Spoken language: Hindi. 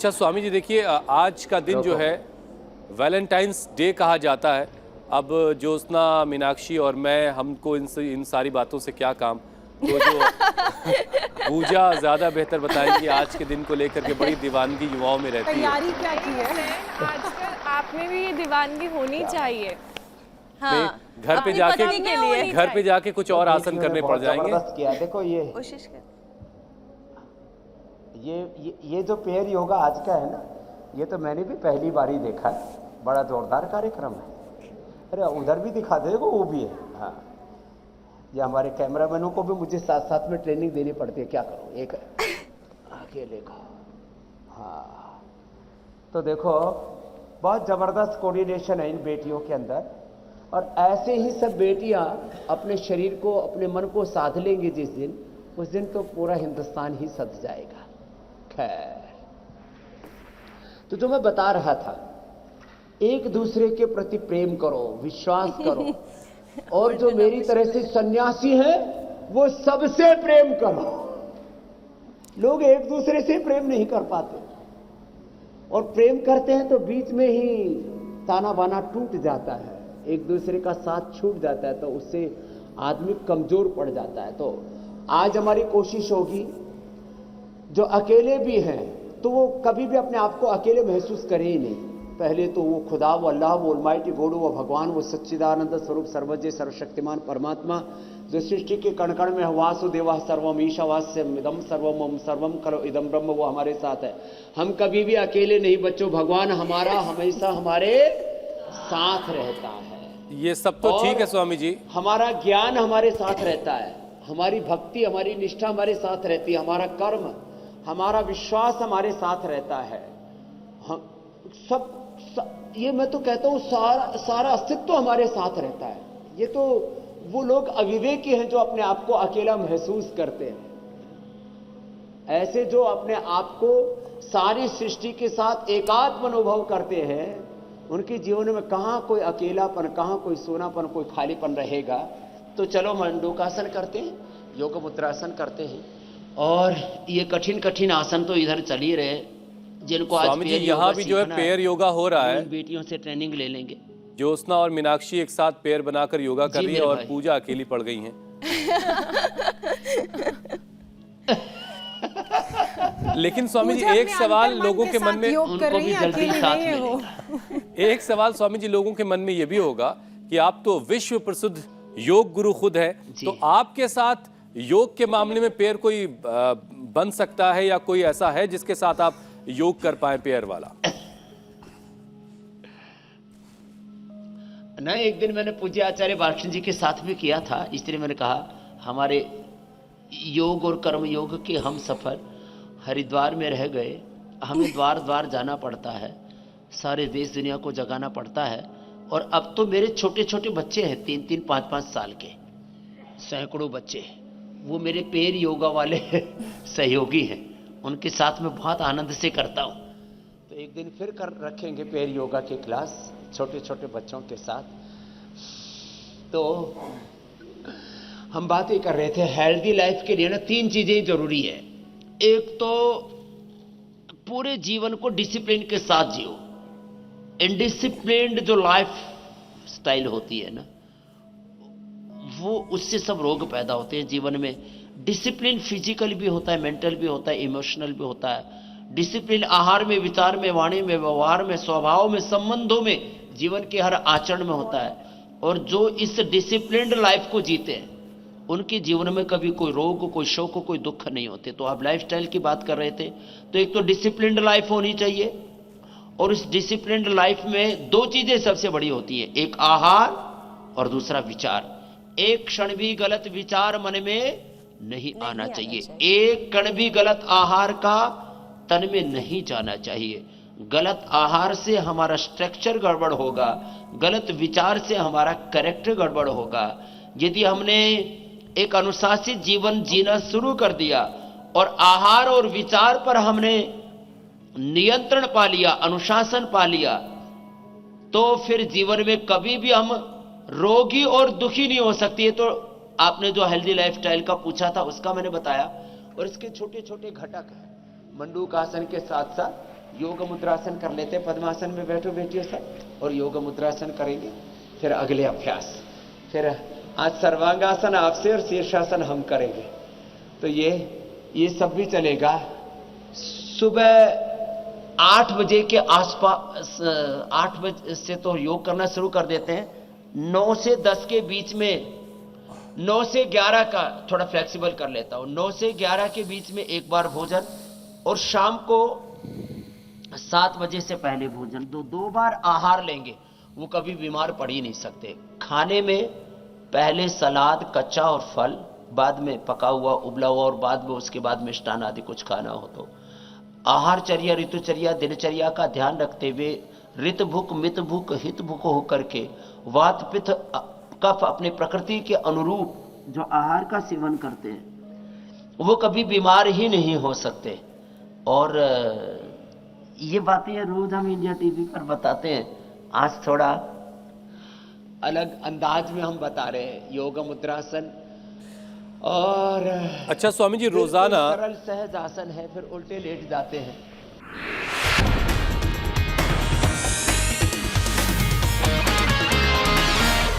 अच्छा स्वामी जी देखिए, आज का दिन जो है वैलेंटाइंस डे कहा जाता है। अब ज्योत्सना, मीनाक्षी और मैं, हमको इन सारी बातों से क्या काम। तो जो पूजा ज़्यादा बेहतर बताएंगी आज के दिन को लेकर के, बड़ी दीवानगी युवाओं में रहती है। तैयारी क्या की है? आजकल आप में भी ये दीवानगी होनी चाहिए। हाँ, घर पे अपनी जाके पत्नी के लिए घर पे जाके कुछ और आसन करने पड़ जाएंगे। जबरदस्त किया। देखो कोशिश कर। ये जो पेयर योगा आज का है ना, ये तो मैंने भी पहली बार ही देखा है। बड़ा जोरदार कार्यक्रम है। अरे उधर भी दिखा दे, वो भी है। हाँ, ये हमारे कैमरामैनों को भी मुझे साथ साथ में ट्रेनिंग देनी पड़ती है। क्या करूं, एक अकेले को। हाँ, तो देखो बहुत जबरदस्त कोऑर्डिनेशन है इन बेटियों के अंदर। और ऐसे ही सब बेटियां अपने शरीर को, अपने मन को साध लेंगी जिस दिन, उस दिन तो पूरा हिंदुस्तान ही सज जाएगा। खैर, तो जो मैं बता रहा था, एक दूसरे के प्रति प्रेम करो, विश्वास करो। और जो मेरी तरह से सन्यासी हैं, वो सबसे प्रेम करो। लोग एक दूसरे से प्रेम नहीं कर पाते, और प्रेम करते हैं तो बीच में ही ताना बाना टूट जाता है, एक दूसरे का साथ छूट जाता है, तो उससे आदमी कमजोर पड़ जाता है। तो आज हमारी कोशिश होगी, जो अकेले भी हैं तो वो कभी भी अपने आप को अकेले महसूस करें ही नहीं। पहले तो वो खुदा, वो अल्लाह, वो ऑलमाइटी गॉड, वो भगवान, वो सच्चिदानंद स्वरूप सर्वज्ञ सर्वशक्तिमान परमात्मा, जो सृष्टि के कण कण में वासुदेवा सर्वम ईशावास्यम इदम सर्वम सर्वम करो इदम ब्रह्म, वो हमारे साथ है। हम कभी भी अकेले नहीं बच्चों, भगवान हमारा हमेशा हमारे साथ रहता है। ये सब तो ठीक है स्वामी जी। हमारा ज्ञान हमारे साथ रहता है, हमारी भक्ति, हमारी निष्ठा हमारे साथ रहती है, हमारा कर्म, हमारा विश्वास हमारे साथ रहता है। हम ये मैं तो कहता हूं सारा अस्तित्व हमारे साथ रहता है। ये तो वो लोग अविवेकी हैं जो अपने आप को अकेला महसूस करते हैं। ऐसे जो अपने आप को सारी सृष्टि के साथ एकात्म अनुभव करते हैं, उनके जीवन में कहां कोई अकेलापन, कहां कोई सोनापन, कोई खालीपन रहेगा। तो चलो मंडूकासन करते हैं, योग मुद्रासन करते हैं। और ये कठिन कठिन आसन तो इधर चल ही रहे, जिनको आज स्वामी जी यहाँ भी जो है पेयर योगा हो रहा है। बेटियों से ट्रेनिंग ले लेंगे। ज्योत्सना और मीनाक्षी एक साथ पेयर बनाकर योगा कर रही है और पूजा अकेली पड़ गई हैं। लेकिन स्वामी जी एक सवाल लोगों के मन में, उनको भी जल्दी साथ मिलेगा। एक सवाल स्वामी जी लोगों के मन में ये भी होगा कि आप तो विश्व प्रसिद्ध योग गुरु खुद है, तो आपके साथ योग के मामले में पेयर कोई बन सकता है, या कोई ऐसा है जिसके साथ आप योग कर पाए पेयर वाला? ना, एक दिन मैंने पूज्य आचार्य बालकृष्ण जी के साथ भी किया था। इसलिए मैंने कहा, हमारे योग और कर्म योग के हम सफर हरिद्वार में रह गए। हमें द्वार द्वार जाना पड़ता है, सारे देश दुनिया को जगाना पड़ता है। और अब तो मेरे छोटे छोटे बच्चे हैं, 3-3, 5-5 साल के, सैकड़ों बच्चे, वो मेरे पेयर योगा वाले सहयोगी हैं। उनके साथ में बहुत आनंद से करता हूँ। तो एक दिन फिर रखेंगे पेयर योगा के क्लास छोटे छोटे बच्चों के साथ। तो हम बात ही कर रहे थे, हेल्दी लाइफ के लिए ना 3 चीजें जरूरी है। एक तो पूरे जीवन को डिसिप्लिन के साथ जियो। इनडिसिप्लिन्ड जो लाइफ स्टाइल होती है ना, वो उससे सब रोग पैदा होते हैं जीवन में। डिसिप्लिन फिजिकल भी होता है, मेंटल भी होता है, इमोशनल भी होता है। डिसिप्लिन आहार में, विचार में, वाणी में, व्यवहार में, स्वभाव में, संबंधों में, जीवन के हर आचरण में होता है। और जो इस डिसिप्लिन्ड लाइफ को जीते हैं, उनके जीवन में कभी कोई रोग, कोई शोक, कोई दुख नहीं होते। तो आप लाइफस्टाइल की बात कर रहे थे, तो एक तो डिसिप्लिन्ड लाइफ होनी चाहिए। और इस डिसिप्लिन्ड लाइफ में 2 चीजें सबसे बड़ी होती है, एक आहार और दूसरा विचार। एक क्षण भी गलत विचार मन में नहीं आना चाहिए। एक कण भी गलत आहार का तन में नहीं जाना चाहिए। गलत आहार से हमारा स्ट्रक्चर गड़बड़ होगा, गलत विचार से हमारा कैरेक्टर गड़बड़ होगा। यदि हमने एक अनुशासित जीवन जीना शुरू कर दिया और आहार और विचार पर हमने नियंत्रण पा लिया, अनुशासन पा लिया, तो फिर जीवन में कभी भी हम रोगी और दुखी नहीं हो सकती है। तो आपने जो हेल्दी लाइफस्टाइल का पूछा था, उसका मैंने बताया। और इसके छोटे छोटे घटक हैं। मंडूकासन के साथ साथ योग मुद्रासन कर लेते हैं, पद्मासन में बैठो बेटियों सब और योग मुद्रासन करेंगे। फिर अगले अभ्यास, फिर आज सर्वांगासन आपसे और शीर्षासन हम करेंगे। तो ये सब भी चलेगा। सुबह 8 बजे के आसपास, 8 बजे से तो योग करना शुरू कर देते हैं। 9 से 10 के बीच में, 9 से 11 का थोड़ा फ्लेक्सिबल कर लेता हूं। 9 से 11 के बीच में एक बार भोजन, और शाम को 7 बजे से पहले भोजन। दो बार आहार लेंगे, वो कभी बीमार पड़ ही नहीं सकते। खाने में पहले सलाद, कच्चा और फल, बाद में पका हुआ, उबला हुआ, और बाद में उसके बाद मिष्टान आदि कुछ खाना हो। तो आहारचर्या, ऋतुचर्या, दिनचर्या का ध्यान रखते हुए ऋत भुक, मित भुक, हित भुक होकर के वात, पित्त, कफ अपने प्रकृति के अनुरूप जो आहार का सेवन करते हैं वो कभी बीमार ही नहीं हो सकते। और ये बातें रोज हम इंडिया टीवी पर बताते हैं। आज थोड़ा अलग अंदाज में हम बता रहे हैं योग मुद्रासन। और अच्छा स्वामी जी, रोजाना सरल सहज आसन है, फिर उल्टे लेट जाते हैं।